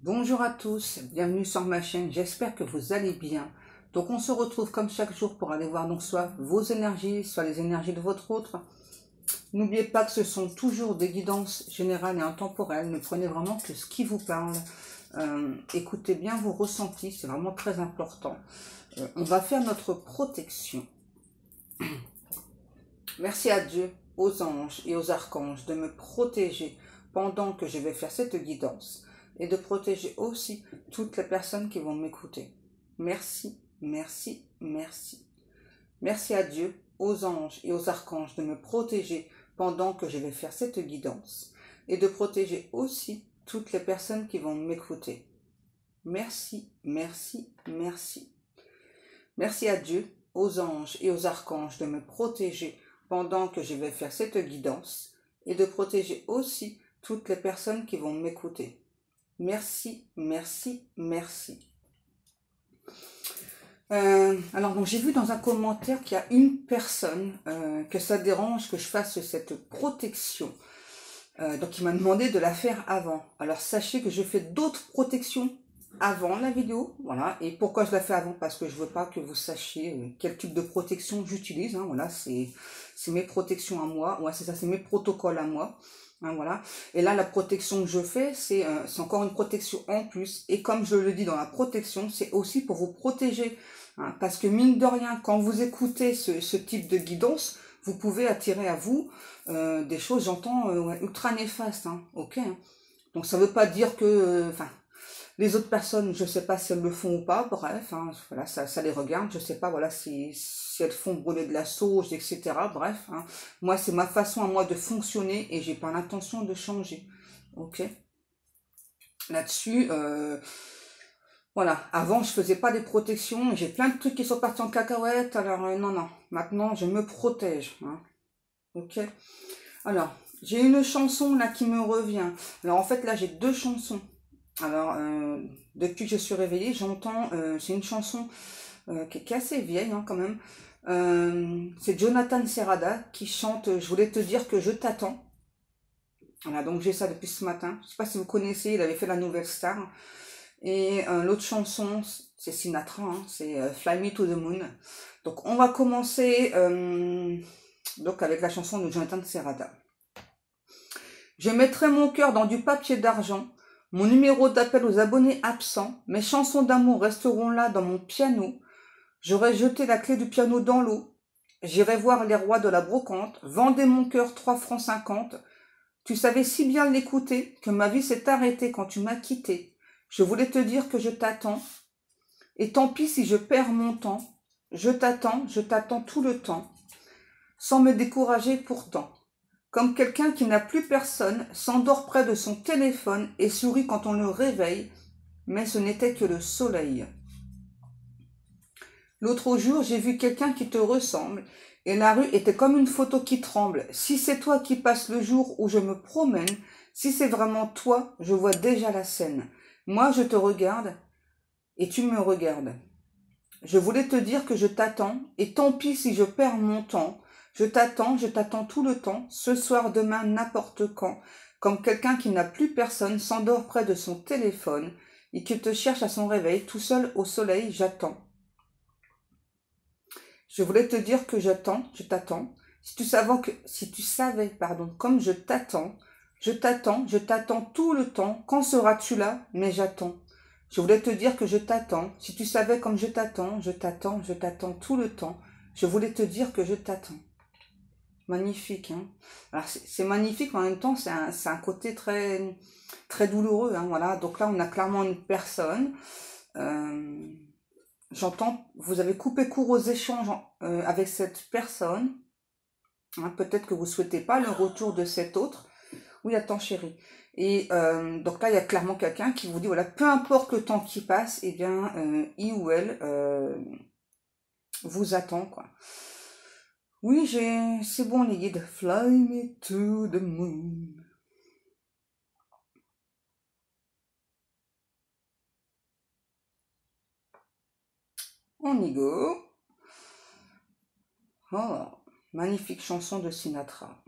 Bonjour à tous, bienvenue sur ma chaîne, j'espère que vous allez bien. Donc on se retrouve comme chaque jour pour aller voir donc soit vos énergies, soit les énergies de votre autre. N'oubliez pas que ce sont toujours des guidances générales et intemporelles, ne prenez vraiment que ce qui vous parle. Écoutez bien vos ressentis, c'est vraiment très important. On va faire notre protection. Merci à Dieu, aux anges et aux archanges de me protéger pendant que je vais faire cette guidance et de protéger aussi toutes les personnes qui vont m'écouter. Merci, merci, merci. Merci à Dieu, aux anges et aux archanges de me protéger pendant que je vais faire cette guidance et de protéger aussi toutes les personnes qui vont m'écouter. Merci, merci, merci. Merci à Dieu, aux anges et aux archanges de me protéger pendant que je vais faire cette guidance et de protéger aussi toutes les personnes qui vont m'écouter. Merci, merci, merci. Alors, donc j'ai vu dans un commentaire qu'il y a une personne que ça dérange que je fasse cette protection. Donc, il m'a demandé de la faire avant. Alors, sachez que je fais d'autres protections avant la vidéo. Voilà. Et pourquoi je la fais avant? Parce que je veux pas que vous sachiez quel type de protection j'utilise. Hein, voilà, c'est mes protections à moi. Ouais, c'est ça, c'est mes protocoles à moi. Hein, voilà. Et là, la protection que je fais, c'est encore une protection en plus. Et comme je le dis dans la protection, c'est aussi pour vous protéger. Hein, parce que mine de rien, quand vous écoutez ce type de guidance, vous pouvez attirer à vous des choses, j'entends, ultra néfastes. Hein, ok, hein. Donc ça veut pas dire que... les autres personnes, je sais pas si elles le font ou pas, bref, hein, voilà, ça les regarde, je sais pas, voilà, si elles font brûler de la sauge, etc. Bref, hein, moi, c'est ma façon à moi de fonctionner et j'ai pas l'intention de changer. Ok. Là-dessus, voilà, avant, je faisais pas des protections, j'ai plein de trucs qui sont partis en cacahuète, alors non, non, maintenant, je me protège. Hein. Ok. Alors, j'ai une chanson là qui me revient. Alors, en fait, là, j'ai deux chansons. Alors, depuis que je suis réveillée, j'entends, c'est une chanson qui est assez vieille hein, quand même. C'est Jonathan Serrada qui chante « Je voulais te dire que je t'attends ». Voilà, donc j'ai ça depuis ce matin. Je sais pas si vous connaissez, il avait fait la Nouvelle Star. Et l'autre chanson, c'est Sinatra, hein, c'est Fly Me to the Moon. Donc on va commencer donc avec la chanson de Jonathan Serrada. Je mettrai mon cœur dans du papier d'argent. Mon numéro d'appel aux abonnés absents, mes chansons d'amour resteront là dans mon piano. J'aurais jeté la clé du piano dans l'eau. J'irai voir les rois de la brocante. Vendez mon cœur 3,50 francs. Tu savais si bien l'écouter que ma vie s'est arrêtée quand tu m'as quitté. Je voulais te dire que je t'attends. Et tant pis si je perds mon temps. Je t'attends tout le temps. Sans me décourager pourtant. Comme quelqu'un qui n'a plus personne, s'endort près de son téléphone et sourit quand on le réveille, mais ce n'était que le soleil. L'autre jour, j'ai vu quelqu'un qui te ressemble, et la rue était comme une photo qui tremble. Si c'est toi qui passes le jour où je me promène, si c'est vraiment toi, je vois déjà la scène. Moi, je te regarde, et tu me regardes. Je voulais te dire que je t'attends, et tant pis si je perds mon temps. Je t'attends tout le temps, ce soir, demain, n'importe quand, comme quelqu'un qui n'a plus personne s'endort près de son téléphone et qui te cherche à son réveil, tout seul au soleil, j'attends. Je voulais te dire que je t'attends. Si tu savais, comme je t'attends tout le temps. Quand seras-tu là? Mais j'attends. Je voulais te dire que je t'attends. Si tu savais comme je t'attends tout le temps. Je voulais te dire que je t'attends. Magnifique, hein. Alors c'est magnifique, mais en même temps c'est un côté très très douloureux, hein, voilà. Donc là on a clairement une personne. J'entends, vous avez coupé court aux échanges avec cette personne. Hein, peut-être que vous souhaitez pas le retour de cet autre. Oui, attends chérie. Et donc là il y a clairement quelqu'un qui vous dit voilà, peu importe le temps qui passe, eh bien il ou elle vous attend quoi. Oui, c'est bon les guides. Fly me to the moon. On y go. Oh, magnifique chanson de Sinatra.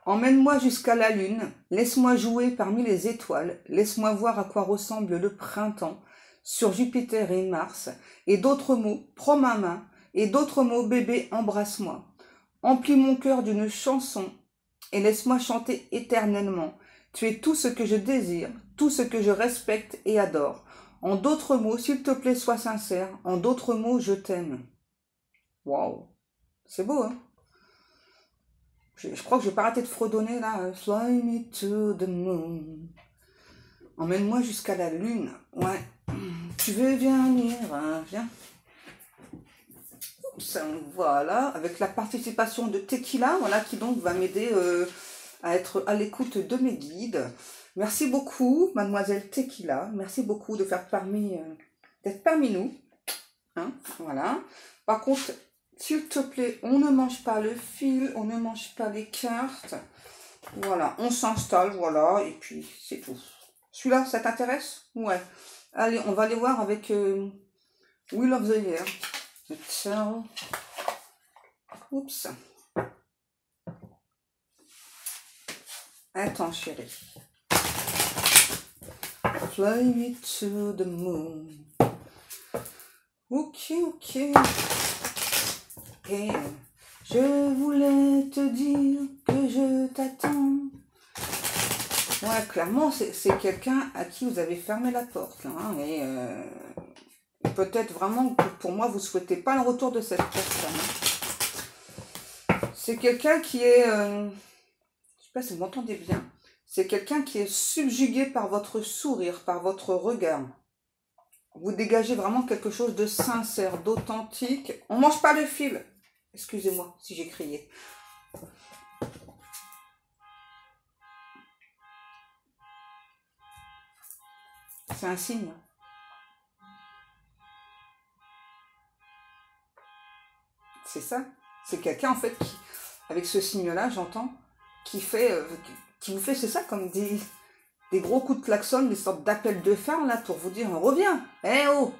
Emmène-moi jusqu'à la lune, laisse-moi jouer parmi les étoiles, laisse-moi voir à quoi ressemble le printemps, sur Jupiter et Mars, et d'autres mots, prends ma main, et d'autres mots, bébé, embrasse-moi. Emplis mon cœur d'une chanson, et laisse-moi chanter éternellement. Tu es tout ce que je désire, tout ce que je respecte et adore. En d'autres mots, s'il te plaît, sois sincère, en d'autres mots, je t'aime. Waouh, c'est beau, hein? Je crois que je vais pas arrêter de fredonner là. Fly me to the moon. Emmène-moi jusqu'à la lune. Ouais. Tu veux venir, hein, viens. Oups, voilà, avec la participation de Tequila, voilà, qui donc va m'aider à être à l'écoute de mes guides. Merci beaucoup, mademoiselle Tequila. Merci beaucoup de faire d'être parmi nous. Hein, voilà. Par contre, s'il te plaît, on ne mange pas le fil, on ne mange pas les cartes. Voilà, on s'installe, voilà, et puis c'est tout. Celui-là, ça t'intéresse? Ouais. Allez, on va aller voir avec Wheel of the Year. Ciao. Oups. Attends, chérie. Fly me to the moon. Ok, ok. Et je voulais te dire que je t'attends. Ouais, clairement, c'est quelqu'un à qui vous avez fermé la porte. Là, hein, et peut-être vraiment que pour moi, vous ne souhaitez pas le retour de cette personne. C'est quelqu'un qui est... je ne sais pas si vous m'entendez bien. C'est quelqu'un qui est subjugué par votre sourire, par votre regard. Vous dégagez vraiment quelque chose de sincère, d'authentique. On ne mange pas le fil. Excusez-moi si j'ai crié. C'est un signe. C'est ça. C'est quelqu'un en fait qui, avec ce signe-là, j'entends, qui vous fait, c'est ça, comme des gros coups de klaxon, des sortes d'appels de phare là pour vous dire reviens. Eh oh,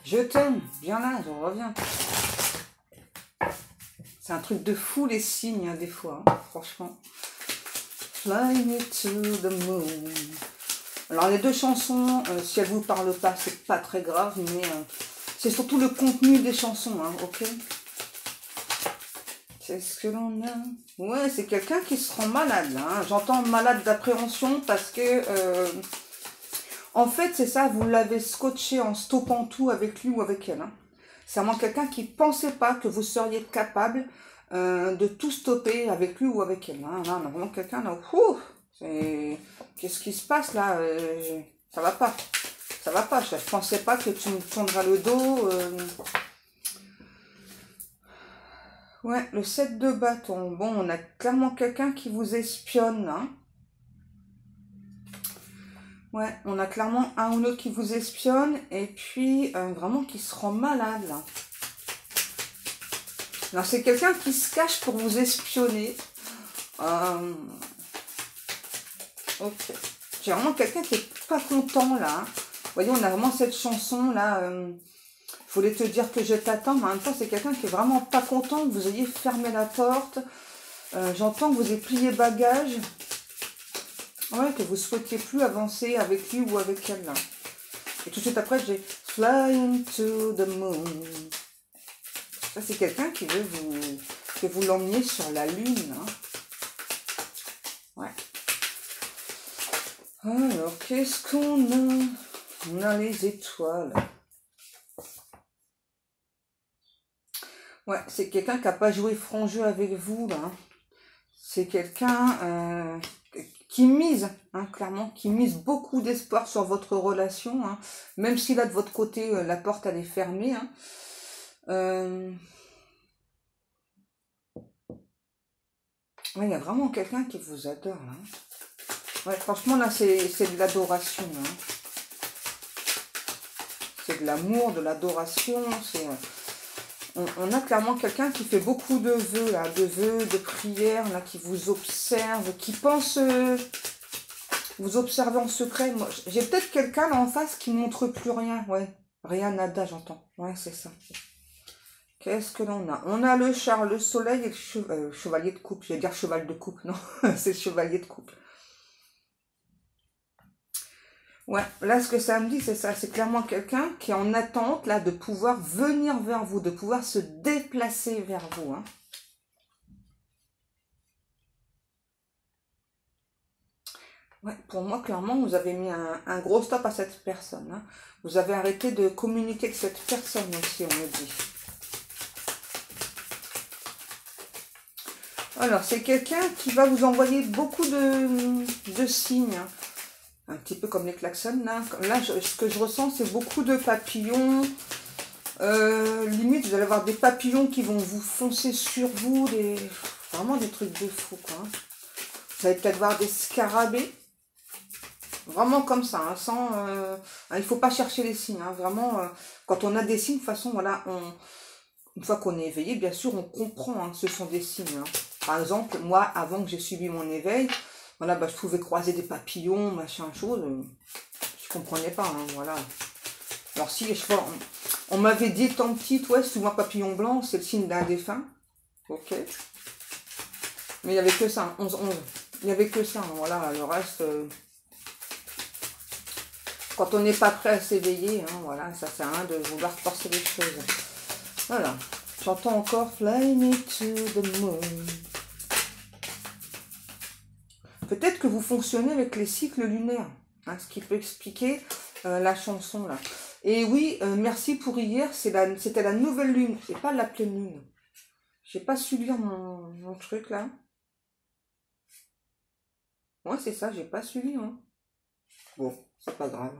je t'aime. Viens là, je reviens. C'est un truc de fou les signes, hein, des fois, hein, franchement. Fly me to the moon. Alors les deux chansons, si elles vous parlent pas, c'est pas très grave, mais c'est surtout le contenu des chansons, hein, ok? C'est ce que l'on a. Ouais, c'est quelqu'un qui se rend malade, là, hein. J'entends malade d'appréhension parce que, en fait, c'est ça, vous l'avez scotché en stoppant tout avec lui ou avec elle, hein. C'est vraiment quelqu'un qui ne pensait pas que vous seriez capable de tout stopper avec lui ou avec elle. Hein. Là, on a vraiment quelqu'un là. Qu'est-ce qui se passe là? Ça va pas. Ça va pas. Je ne pensais pas que tu me tourneras le dos. Ouais, le 7 de bâton. Bon, on a clairement quelqu'un qui vous espionne. Hein. Ouais, on a clairement un ou l'autre qui vous espionne. Et puis, vraiment qui se rend malade là. Alors, c'est quelqu'un qui se cache pour vous espionner. Ok. J'ai vraiment quelqu'un qui est pas content, là. Vous voyez, on a vraiment cette chanson, là. Je voulais te dire que je t'attends, mais en même temps, c'est quelqu'un qui est vraiment pas content que vous ayez fermé la porte. J'entends que vous ayez plié bagage. Ouais, que vous souhaitiez plus avancer avec lui ou avec elle, là. Et tout de suite après, j'ai Flying to the moon. Ça, c'est quelqu'un qui veut que vous l'emmeniez sur la lune. Hein. Ouais. Alors, qu'est-ce qu'on a? On a les étoiles. Ouais, c'est quelqu'un qui n'a pas joué franc jeu avec vous, là. C'est quelqu'un qui mise, hein, clairement, qui mise beaucoup d'espoir sur votre relation. Hein, même si là, de votre côté, la porte, elle est fermée. Hein. Ouais, il y a vraiment quelqu'un qui vous adore. Hein. Ouais, franchement, là, c'est de l'adoration. Hein. C'est de l'amour, de l'adoration. On a clairement quelqu'un qui fait beaucoup de vœux, là, de prières, là, qui vous observe, qui pense vous observer en secret. J'ai peut-être quelqu'un là en face qui ne montre plus rien. Ouais, rien, nada, j'entends. Ouais, c'est ça. Qu'est-ce que l'on a? On a le char, le soleil et le chevalier de coupe. Je vais dire cheval de coupe, non, c'est le chevalier de coupe. Ouais, là ce que ça me dit, c'est ça. C'est clairement quelqu'un qui est en attente là de pouvoir venir vers vous, de pouvoir se déplacer vers vous. Hein. Ouais, pour moi, clairement, vous avez mis un gros stop à cette personne. Hein. Vous avez arrêté de communiquer avec cette personne aussi, on me dit. Alors, c'est quelqu'un qui va vous envoyer beaucoup de signes. Hein. Un petit peu comme les klaxons. Là ce que je ressens, c'est beaucoup de papillons. Limite, vous allez avoir des papillons qui vont vous foncer sur vous. Vraiment des trucs de fou, quoi. Hein. Vous allez peut-être voir des scarabées. Vraiment comme ça, hein, sans... il ne faut pas chercher les signes. Hein, vraiment, quand on a des signes, de toute façon, voilà, une fois qu'on est éveillé, bien sûr, on comprend hein, que ce sont des signes. Hein. Par exemple, moi, avant que j'ai subi mon éveil, voilà, bah, je pouvais croiser des papillons, machin, chose. Je comprenais pas, hein, voilà. Alors si, je crois, on m'avait dit tant petite, ouais, souvent papillon blanc, c'est le signe d'un défunt. Ok. Mais il n'y avait que ça, 11-11. Il n'y avait que ça, hein, voilà, le reste... Quand on n'est pas prêt à s'éveiller, hein, voilà, ça sert à rien de vouloir forcer les choses. Voilà. J'entends encore Fly me to the moon. Peut-être que vous fonctionnez avec les cycles lunaires, hein, ce qui peut expliquer la chanson là. Et oui, merci pour hier, c'était la nouvelle lune, c'est pas la pleine lune. J'ai pas su lire mon truc là. Ouais, c'est ça, j'ai pas su lire. Hein. Bon, c'est pas grave.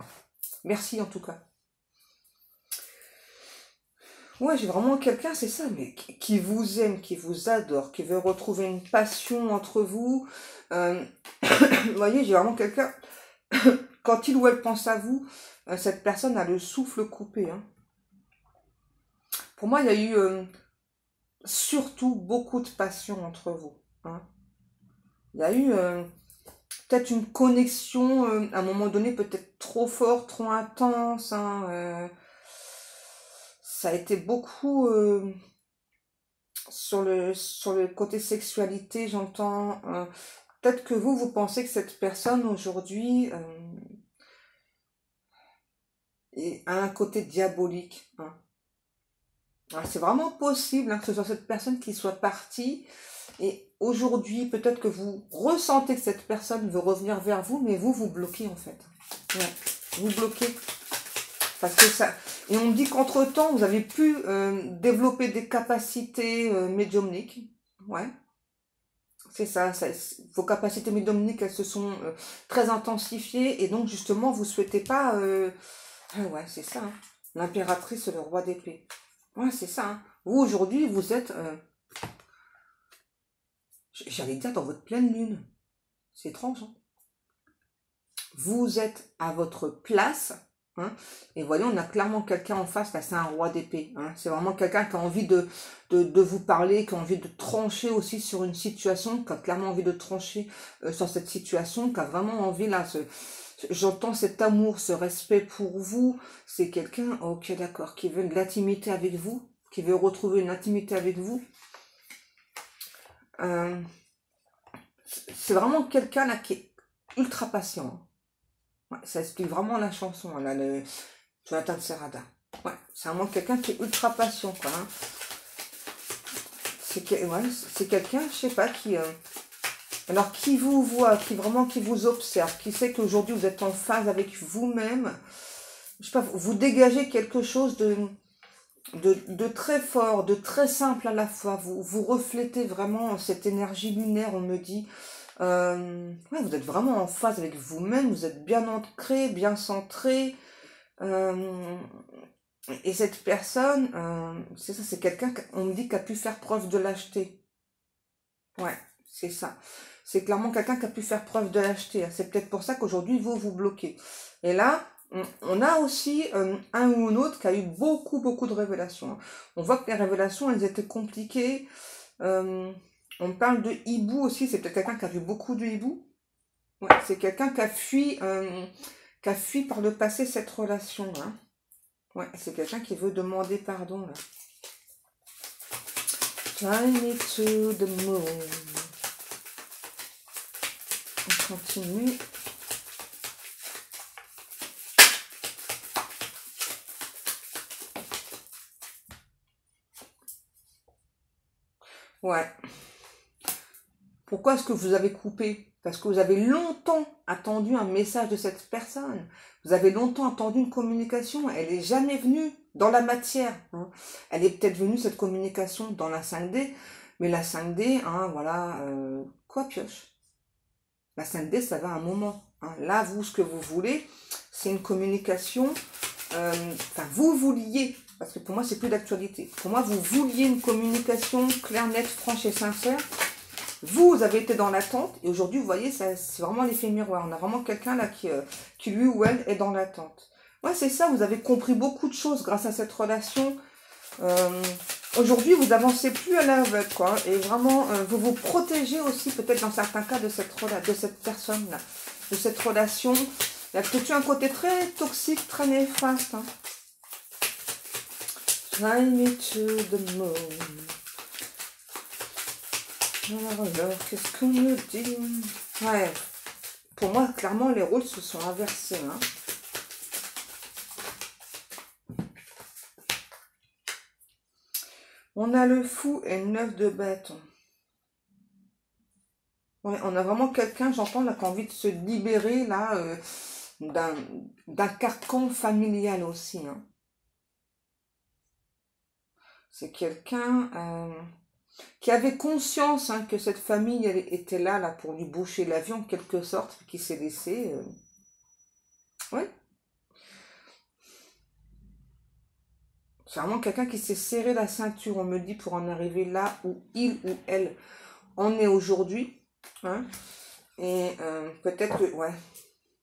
Merci en tout cas. Ouais, j'ai vraiment quelqu'un, c'est ça, mais qui vous aime, qui vous adore, qui veut retrouver une passion entre vous. Vous voyez, j'ai vraiment quelqu'un, quand il ou elle pense à vous, cette personne a le souffle coupé. Hein. Pour moi, il y a eu surtout beaucoup de passion entre vous. Hein. Il y a eu peut-être une connexion, à un moment donné, peut-être trop forte, trop intense. Hein, ça a été beaucoup sur le côté sexualité, j'entends. Peut-être que vous pensez que cette personne aujourd'hui a un côté diabolique. Hein. C'est vraiment possible hein, que ce soit cette personne qui soit partie. Et aujourd'hui, peut-être que vous ressentez que cette personne veut revenir vers vous, mais vous bloquez en fait. Ouais, vous bloquez. Parce que ça... Et on me dit qu'entre-temps, vous avez pu développer des capacités médiumniques. Ouais. C'est ça, vos capacités médiumniques, elles se sont très intensifiées. Et donc, justement, vous ne souhaitez pas... ouais, c'est ça. Hein. L'impératrice et le roi d'épée. Ouais, c'est ça. Hein. Vous, aujourd'hui, vous êtes... j'allais dire dans votre pleine lune. C'est étrange. Hein. Vous êtes à votre place... Hein, et voyez, on a clairement quelqu'un en face, là c'est un roi d'épée. Hein, c'est vraiment quelqu'un qui a envie de vous parler, qui a envie de trancher aussi sur une situation, qui a clairement envie de trancher sur cette situation, qui a vraiment envie, là, j'entends cet amour, ce respect pour vous. C'est quelqu'un, ok d'accord, qui veut de l'intimité avec vous, qui veut retrouver une intimité avec vous. C'est vraiment quelqu'un là qui est ultra patient. Ouais, ça explique vraiment la chanson, là, le Jonathan Serrada. Ouais, c'est vraiment quelqu'un qui est ultra patient, quoi. Hein. C'est quelqu'un, je sais pas, qui... alors, qui vous voit, qui vous observe, qui sait qu'aujourd'hui, vous êtes en phase avec vous-même. Je sais pas, vous dégagez quelque chose de très fort, de très simple à la fois. Vous reflétez vraiment cette énergie lunaire, on me dit... ouais, vous êtes vraiment en phase avec vous-même, vous êtes bien ancré, bien centré. Et cette personne, c'est ça, c'est quelqu'un, on me dit, qui a pu faire preuve de lâcheté. Ouais, c'est ça. C'est clairement quelqu'un qui a pu faire preuve de lâcheté. C'est peut-être pour ça qu'aujourd'hui, vous bloquez. Et là, on a aussi un ou une autre qui a eu beaucoup de révélations. On voit que les révélations, elles étaient compliquées. On parle de hibou aussi, c'est peut-être quelqu'un qui a vu beaucoup de hibou. Ouais, c'est quelqu'un qui a fui par le passé cette relation. Hein. Ouais, c'est quelqu'un qui veut demander pardon. Là. Fly me to the moon. On continue. Ouais. Pourquoi est-ce que vous avez coupé? Parce que vous avez longtemps attendu un message de cette personne. Vous avez longtemps attendu une communication. Elle n'est jamais venue dans la matière. Hein. Elle est peut-être venue, cette communication, dans la 5D. Mais la 5D, hein, voilà, quoi pioche? La 5D, ça va un moment. Hein. Là, vous, ce que vous voulez, c'est une communication. Enfin, vous vouliez, parce que pour moi, c'est plus d'actualité. Pour moi, vous vouliez une communication claire, nette, franche et sincère. Vous avez été dans l'attente et aujourd'hui, vous voyez, c'est vraiment l'effet miroir. On a vraiment quelqu'un là qui, lui ou elle, est dans l'attente. Ouais, c'est ça, vous avez compris beaucoup de choses grâce à cette relation. Aujourd'hui, vous avancez plus à l'aveugle, quoi. Et vraiment, vous vous protégez aussi, peut-être dans certains cas, de cette personne-là, de cette relation. Il y a peut-être un côté très toxique, très néfaste. Hein. Fly me to the moon. Alors, qu'est-ce qu'on me dit? Ouais, pour moi, clairement, les rôles se sont inversés. Hein. On a le fou et 9 de bâton. Ouais, on a vraiment quelqu'un, j'entends, là, qui a envie de se libérer, là, d'un carcan familial aussi. Hein. C'est quelqu'un... qui avait conscience hein, que cette famille elle, était là pour lui boucher la vie en quelque sorte, qui s'est laissé. Ouais. C'est vraiment quelqu'un qui s'est serré la ceinture, on me dit, pour en arriver là où il ou elle en est aujourd'hui. Hein. Et peut-être que, ouais,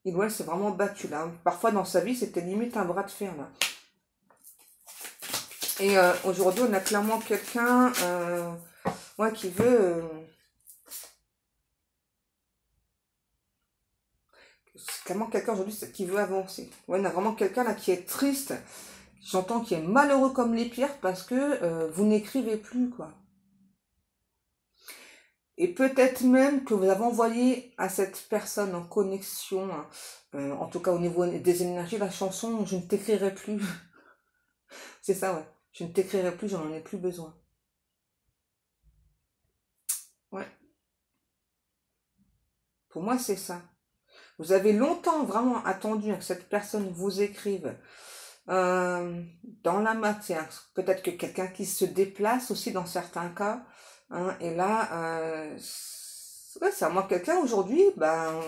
il ou elle s'est vraiment battu là. Parfois dans sa vie, c'était limite un bras de fer là. Et aujourd'hui, on a clairement quelqu'un... ouais, qui veut... c'est clairement quelqu'un aujourd'hui qui veut avancer. Ouais, on a vraiment quelqu'un là qui est triste. J'entends qu'il est malheureux comme les pierres parce que vous n'écrivez plus, quoi. Et peut-être même que vous avez envoyé à cette personne en connexion, hein, en tout cas au niveau des énergies, la chanson « Je ne t'écrirai plus ». C'est ça, ouais. Je ne t'écrirai plus, j'en ai plus besoin. Ouais. Pour moi, c'est ça. Vous avez longtemps vraiment attendu que cette personne vous écrive dans la matière. Peut-être que quelqu'un qui se déplace aussi dans certains cas. Hein, et là, ouais, c'est à moi quelqu'un aujourd'hui, ben,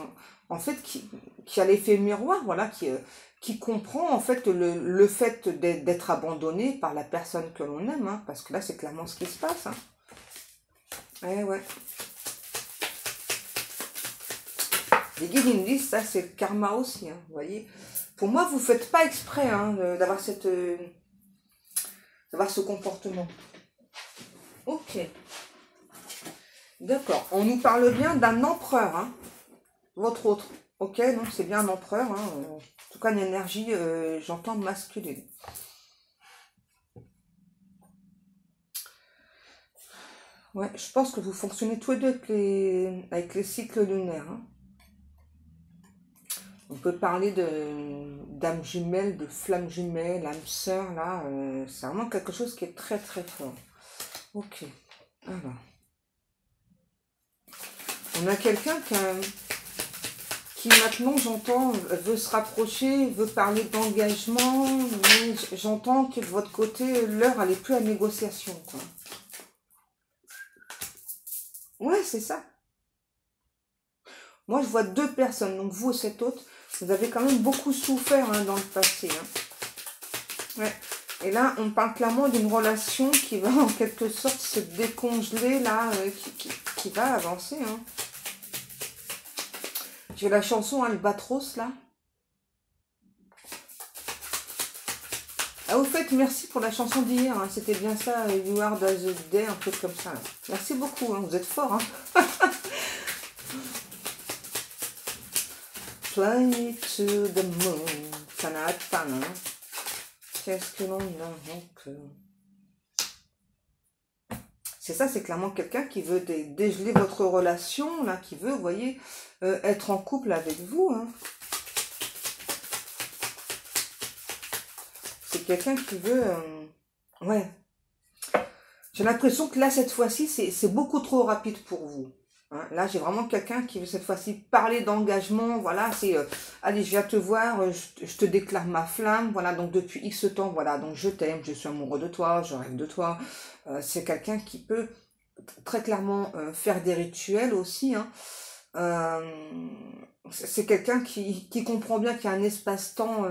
en fait, qui a l'effet miroir, voilà, qui comprend en fait le fait d'être abandonné par la personne que l'on aime. Hein, parce que là, c'est clairement ce qui se passe. Hein. Eh ouais. Les guides ils me disent, ça c'est le karma aussi, hein, vous voyez. Pour moi, vous ne faites pas exprès hein, d'avoir ce comportement. Ok. D'accord. On nous parle bien d'un empereur, hein, votre autre. Ok, donc c'est bien un empereur, hein, en tout cas une énergie, j'entends masculine. Ouais, je pense que vous fonctionnez tous les deux avec les cycles lunaires. Hein. On peut parler d'âme jumelle, de flamme jumelle, âme sœur, là. C'est vraiment quelque chose qui est très très fort. Ok. Alors. On a quelqu'un qui maintenant, j'entends, veut se rapprocher, veut parler d'engagement, mais j'entends que de votre côté, l'heure, elle n'est plus à négociation, quoi. Ouais, c'est ça. Moi, je vois deux personnes, donc vous et cet autre, vous avez quand même beaucoup souffert hein, dans le passé. Hein. Ouais. Et là, on parle clairement d'une relation qui va en quelque sorte se décongeler, là, qui va avancer. Hein. J'ai la chanson Albatros, là. Ah, au fait, merci pour la chanson d'hier. Hein. C'était bien ça, You Are the Day, un truc comme ça. Là. Merci beaucoup, hein. Vous êtes fort. Hein. Fly me to the moon. Ça n'arrête pas, non? Qu'est-ce que l'on a donc C'est ça, c'est clairement quelqu'un qui veut dégeler votre relation, là, qui veut, vous voyez, être en couple avec vous. Hein. C'est quelqu'un qui veut... ouais. J'ai l'impression que là, cette fois-ci, c'est beaucoup trop rapide pour vous. Hein. Là, j'ai vraiment quelqu'un qui veut cette fois-ci parler d'engagement. Voilà, c'est... allez, je viens te voir, je te déclare ma flamme. Voilà, donc depuis X temps, voilà, donc je t'aime, je suis amoureux de toi, je rêve de toi. C'est quelqu'un qui peut très clairement faire des rituels aussi. Hein. C'est quelqu'un qui comprend bien qu'il y a un espace-temps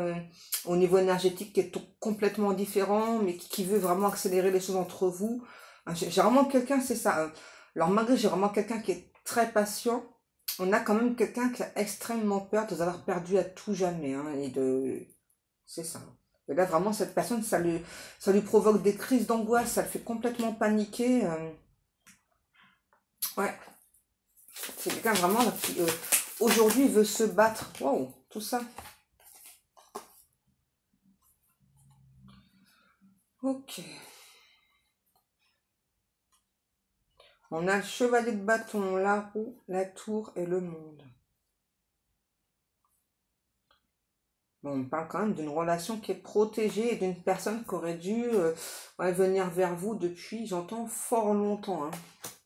au niveau énergétique qui est complètement différent, mais qui veut vraiment accélérer les choses entre vous. J'ai vraiment quelqu'un, c'est ça. Alors malgré j'ai vraiment quelqu'un qui est très patient, on a quand même quelqu'un qui a extrêmement peur de vous avoir perdu à tout jamais. Hein, c'est ça. Et là vraiment cette personne, ça lui provoque des crises d'angoisse, ça le fait complètement paniquer. Ouais. C'est quelqu'un vraiment là, qui aujourd'hui veut se battre. Waouh, tout ça. Ok. On a le chevalier de bâton, la roue, la tour et le monde. Bon, on parle quand même d'une relation qui est protégée et d'une personne qui aurait dû venir vers vous depuis, j'entends, fort longtemps. Hein.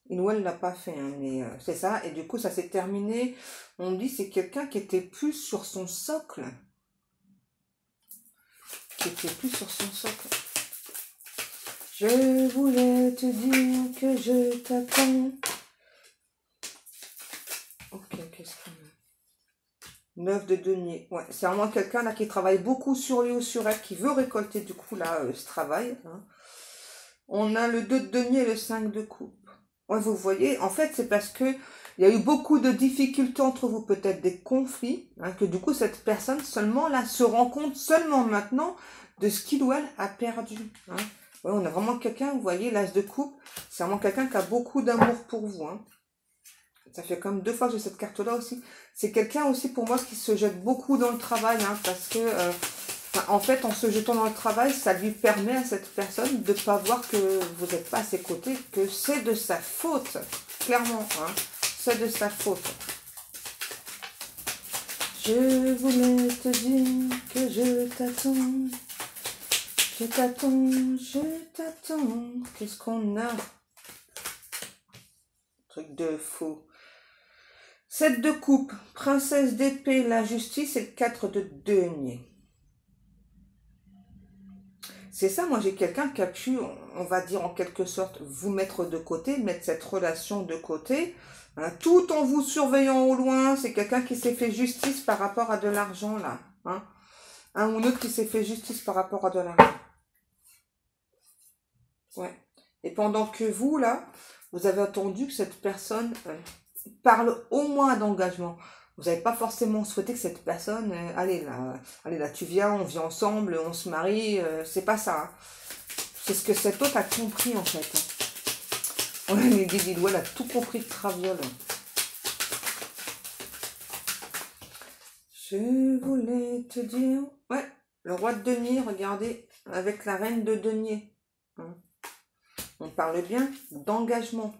Il ou elle ne l'a pas fait, hein, mais c'est ça. Et du coup, ça s'est terminé. On dit c'est quelqu'un qui était plus sur son socle. Qui était plus sur son socle. Je voulais te dire que je t'attends. Ok, qu'est-ce qu'on a? 9 de denier. Ouais, c'est vraiment quelqu'un là qui travaille beaucoup sur lui ou sur elle, qui veut récolter du coup là ce travail. Hein. On a le 2 de denier et le 5 de coupe. Ouais, vous voyez, en fait, c'est parce que il y a eu beaucoup de difficultés entre vous, peut-être des conflits, hein, que du coup, cette personne seulement là se rend compte seulement maintenant de ce qu'il ou elle a perdu. Hein. Ouais, on a vraiment quelqu'un, vous voyez, l'as de coupe, c'est vraiment quelqu'un qui a beaucoup d'amour pour vous. Hein. Ça fait comme 2 fois que j'ai cette carte-là aussi. C'est quelqu'un aussi pour moi qui se jette beaucoup dans le travail, hein, parce que en fait, en se jetant dans le travail, ça lui permet à cette personne de ne pas voir que vous n'êtes pas à ses côtés, que c'est de sa faute, clairement, hein, c'est de sa faute. Je voulais te dire que je t'attends, je t'attends, je t'attends. Qu'est-ce qu'on a? Truc de fou. 7 de coupe, princesse d'épée, la justice et le 4 de denier. C'est ça, moi j'ai quelqu'un qui a pu, on va dire en quelque sorte, vous mettre de côté, mettre cette relation de côté, hein, tout en vous surveillant au loin. C'est quelqu'un qui s'est fait justice par rapport à de l'argent là. Hein. Un ou l'autre qui s'est fait justice par rapport à de l'argent. Ouais. Et pendant que vous là, vous avez attendu que cette personne parle au moins d'engagement. Vous n'avez pas forcément souhaité que cette personne, allez là, tu viens, on vit ensemble, on se marie, c'est pas ça. Hein. C'est ce que cet autre a compris en fait. Ouais, mais Guédilou, elle a tout compris de Traviole. Je voulais te dire, ouais, le roi de denier, regardez, avec la reine de denier. Hein. On parle bien d'engagement.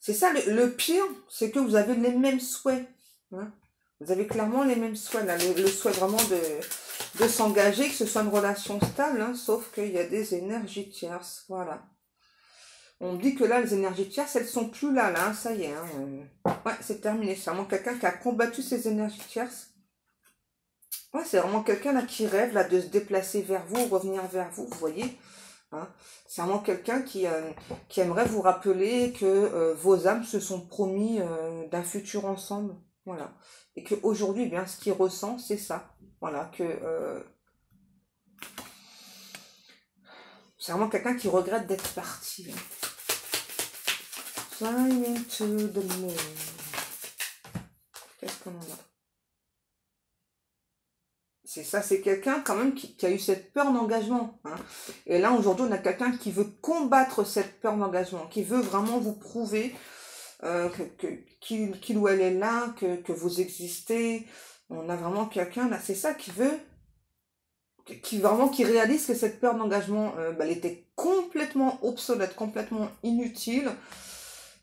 C'est ça, le pire, c'est que vous avez les mêmes souhaits. Hein. Vous avez clairement les mêmes souhaits, là, le souhait vraiment de s'engager, que ce soit une relation stable, hein, sauf qu'il y a des énergies tierces, voilà. On dit que là, les énergies tierces, elles sont plus là, hein, ça y est. Hein, ouais, c'est terminé, c'est vraiment quelqu'un qui a combattu ces énergies tierces. Ouais, c'est vraiment quelqu'un là qui rêve là de se déplacer vers vous, revenir vers vous, vous voyez. Hein. C'est vraiment quelqu'un qui aimerait vous rappeler que vos âmes se sont promis d'un futur ensemble. Voilà. Et qu'aujourd'hui, bien, ce qu'il ressent, c'est ça. Voilà, que c'est vraiment quelqu'un qui regrette d'être parti. Flying into the moon. Qu'est-ce qu'on en a? C'est ça, c'est quelqu'un quand même qui a eu cette peur d'engagement. Hein. Et là, aujourd'hui, on a quelqu'un qui veut combattre cette peur d'engagement, qui veut vraiment vous prouver qu'il ou elle est là, que vous existez. On a vraiment quelqu'un là, c'est ça qui veut qui réalise que cette peur d'engagement, elle était complètement obsolète, complètement inutile.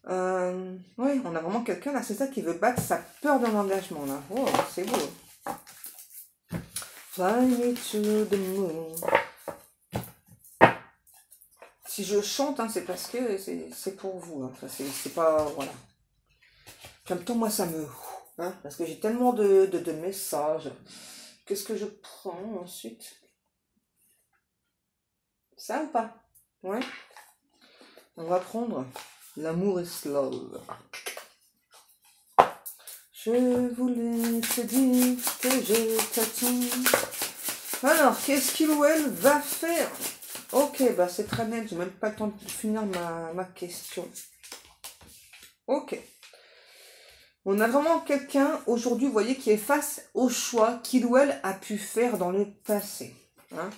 Oui, on a vraiment quelqu'un là, c'est ça qui veut battre sa peur de l'engagement là. Oh, c'est beau. Fly me to the moon. Si je chante, hein, c'est parce que c'est pour vous. Hein. Enfin, c'est pas... Voilà. En même temps, moi, ça me... Hein, parce que j'ai tellement de messages. Qu'est-ce que je prends ensuite? Ça ou pas? Ouais. On va prendre l'amour is love. Je voulais te dire que je t'attends. Alors, qu'est-ce qu'il ou elle va faire? Ok, bah c'est très net, j'ai même pas le temps de finir ma question. Ok. On a vraiment quelqu'un aujourd'hui, vous voyez, qui est face au choix qu'il ou elle a pu faire dans le passé. Hein.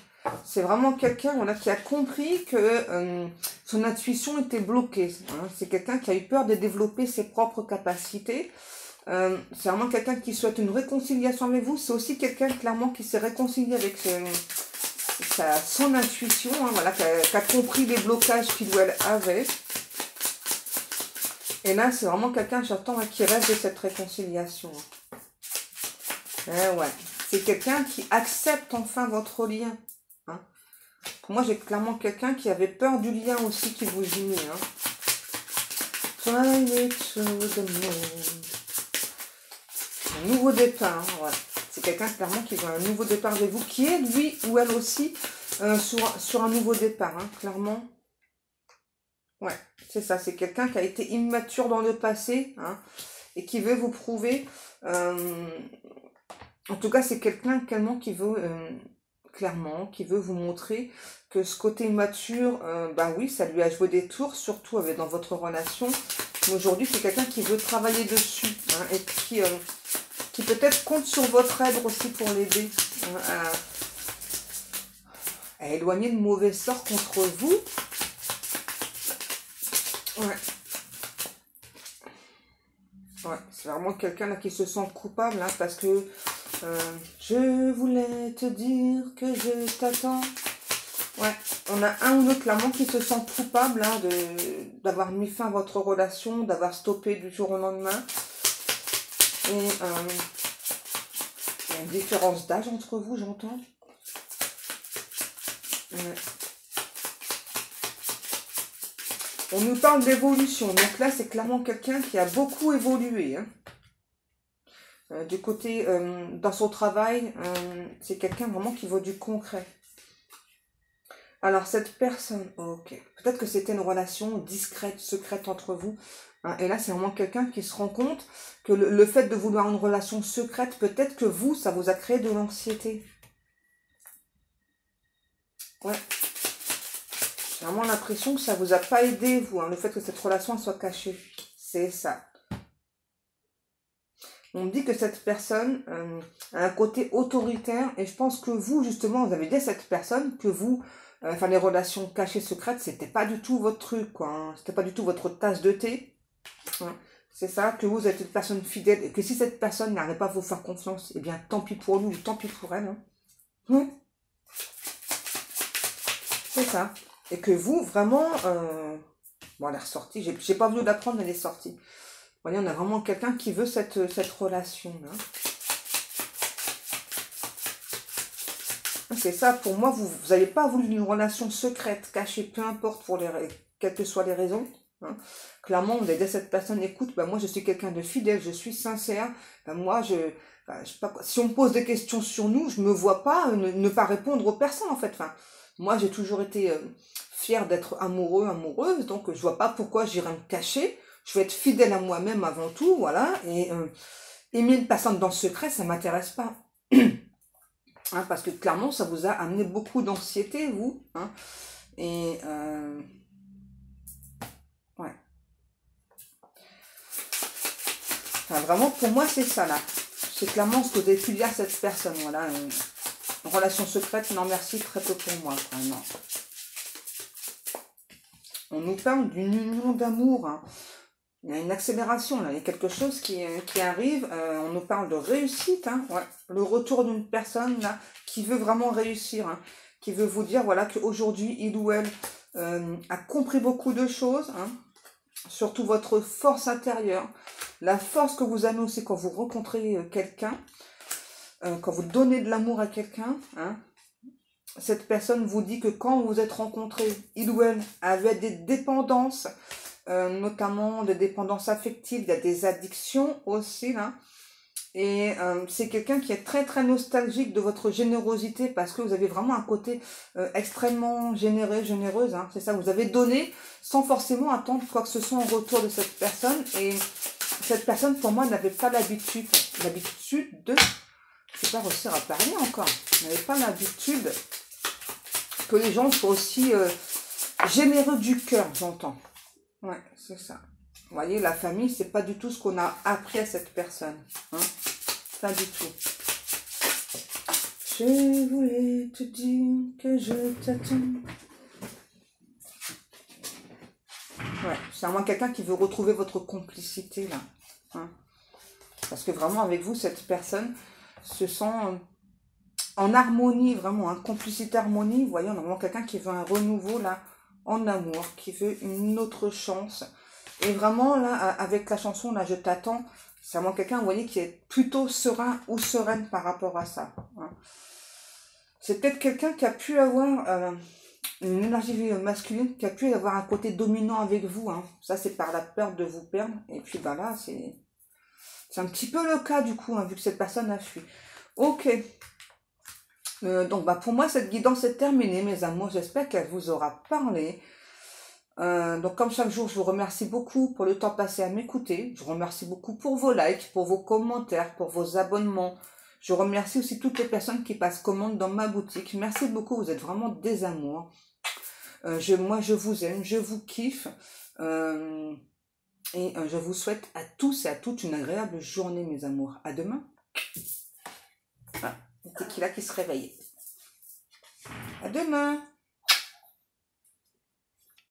C'est vraiment quelqu'un qui a compris que son intuition était bloquée. Hein. C'est quelqu'un qui a eu peur de développer ses propres capacités. C'est vraiment quelqu'un qui souhaite une réconciliation avec vous. C'est aussi quelqu'un clairement qui s'est réconcilié avec son intuition, hein, voilà, qui a compris les blocages qu'il ou elle avait. Et là, c'est vraiment quelqu'un, j'attends, hein, qui rêve de cette réconciliation. Ouais. C'est quelqu'un qui accepte enfin votre lien. Hein. Pour moi, j'ai clairement quelqu'un qui avait peur du lien aussi qui vous unit. Hein. Fly me to the moon. Un nouveau départ, ouais. C'est quelqu'un clairement qui veut un nouveau départ avec vous, qui est lui ou elle aussi sur un nouveau départ, hein, clairement. Ouais, c'est ça, c'est quelqu'un qui a été immature dans le passé, hein, et qui veut vous prouver, en tout cas c'est quelqu'un clairement qui veut, qui veut vous montrer que ce côté immature, bah oui, ça lui a joué des tours, surtout dans votre relation. Mais aujourd'hui, c'est quelqu'un qui veut travailler dessus, hein, et qui peut-être compte sur votre aide aussi pour l'aider, hein, à éloigner de mauvais sorts contre vous. Ouais. Ouais, c'est vraiment quelqu'un là qui se sent coupable, hein, parce que je voulais te dire que je t'attends. Ouais, on a un ou l'autre clairement qui se sent coupable, hein, d'avoir mis fin à votre relation, d'avoir stoppé du jour au lendemain. Et il y a une différence d'âge entre vous, j'entends. Ouais. On nous parle d'évolution. Donc là, c'est clairement quelqu'un qui a beaucoup évolué. Hein. Du côté, dans son travail, c'est quelqu'un vraiment qui veut du concret. Alors, cette personne, ok. Peut-être que c'était une relation discrète, secrète entre vous. Hein, et là, c'est vraiment quelqu'un qui se rend compte que le fait de vouloir une relation secrète, peut-être que vous, ça vous a créé de l'anxiété. Ouais. J'ai vraiment l'impression que ça vous a pas aidé, vous, hein, le fait que cette relation soit cachée. C'est ça. On me dit que cette personne a un côté autoritaire et je pense que vous, justement, vous avez dit à cette personne que vous, enfin les relations cachées, secrètes, c'était pas du tout votre truc, quoi. Hein. C'était pas du tout votre tasse de thé. Hein. C'est ça, que vous êtes une personne fidèle et que si cette personne n'arrive pas à vous faire confiance, eh bien tant pis pour lui ou tant pis pour elle. Hein. Ouais. C'est ça. Et que vous, vraiment, bon, elle est ressortie, j'ai pas voulu l'apprendre, elle est sortie. Vous voyez, on a vraiment quelqu'un qui veut cette relation. Hein. C'est ça, pour moi, vous n'avez pas voulu une relation secrète, cachée, peu importe quelles que soient les raisons. Hein. Clairement, vous avez dit à cette personne, écoute, bah, moi je suis quelqu'un de fidèle, je suis sincère. Bah, moi, je sais pas, si on me pose des questions sur nous, je me vois pas ne pas répondre aux personnes en fait. Enfin, moi, j'ai toujours été fière d'être amoureuse, donc je vois pas pourquoi j'irais me cacher. Je veux être fidèle à moi-même avant tout, voilà. Et aimer une personne dans le secret, ça m'intéresse pas. Hein, parce que clairement, ça vous a amené beaucoup d'anxiété, vous. Hein, et ouais. Enfin, vraiment, pour moi, c'est ça, là. C'est clairement ce que vous avez pu dire à cette personne, voilà. Une relation secrète, non merci, très peu pour moi, quoi, non. On nous parle d'une union d'amour, hein. Il y a une accélération, là. Il y a quelque chose qui arrive. On nous parle de réussite. Hein, ouais. Le retour d'une personne là, qui veut vraiment réussir. Hein, qui veut vous dire voilà, qu'aujourd'hui, il ou elle a compris beaucoup de choses. Hein, surtout votre force intérieure. La force que vous annoncez quand vous rencontrez quelqu'un. Quand vous donnez de l'amour à quelqu'un. Hein, cette personne vous dit que quand vous vous êtes rencontrés, il ou elle avait des dépendances. Notamment de dépendance affective, il y a des addictions aussi là. Et c'est quelqu'un qui est très très nostalgique de votre générosité parce que vous avez vraiment un côté extrêmement généreux, généreuse. Hein, c'est ça, vous avez donné sans forcément attendre quoi que ce soit en retour de cette personne. Et cette personne, pour moi, n'avait pas l'habitude de... Je ne sais pas réussir à parler encore. N'avait pas l'habitude que les gens soient aussi généreux du cœur, j'entends. Ouais, c'est ça. Vous voyez, la famille, c'est pas du tout ce qu'on a appris à cette personne. Hein? Pas du tout. Je voulais te dire que je t'attends. Ouais, c'est vraiment quelqu'un qui veut retrouver votre complicité, là. Hein? Parce que vraiment, avec vous, cette personne se sent en harmonie, vraiment, hein, complicité, harmonie. Vous voyez, on a vraiment quelqu'un qui veut un renouveau, là, en amour, qui veut une autre chance. Et vraiment, là, avec la chanson, là, je t'attends, c'est vraiment quelqu'un, vous voyez, qui est plutôt serein ou sereine par rapport à ça. Hein. C'est peut-être quelqu'un qui a pu avoir une énergie masculine, qui a pu avoir un côté dominant avec vous. Hein. Ça, c'est par la peur de vous perdre. Et puis, bah là, c'est un petit peu le cas, du coup, hein, vu que cette personne a fui. Ok. Donc, bah, pour moi, cette guidance est terminée, mes amours. J'espère qu'elle vous aura parlé. Donc, comme chaque jour, je vous remercie beaucoup pour le temps passé à m'écouter. Je vous remercie beaucoup pour vos likes, pour vos commentaires, pour vos abonnements. Je remercie aussi toutes les personnes qui passent commande dans ma boutique. Merci beaucoup, vous êtes vraiment des amours. Moi, je vous aime, je vous kiffe. Et je vous souhaite à tous et à toutes une agréable journée, mes amours. À demain. Ah, c'est qui là qui se réveille. À demain.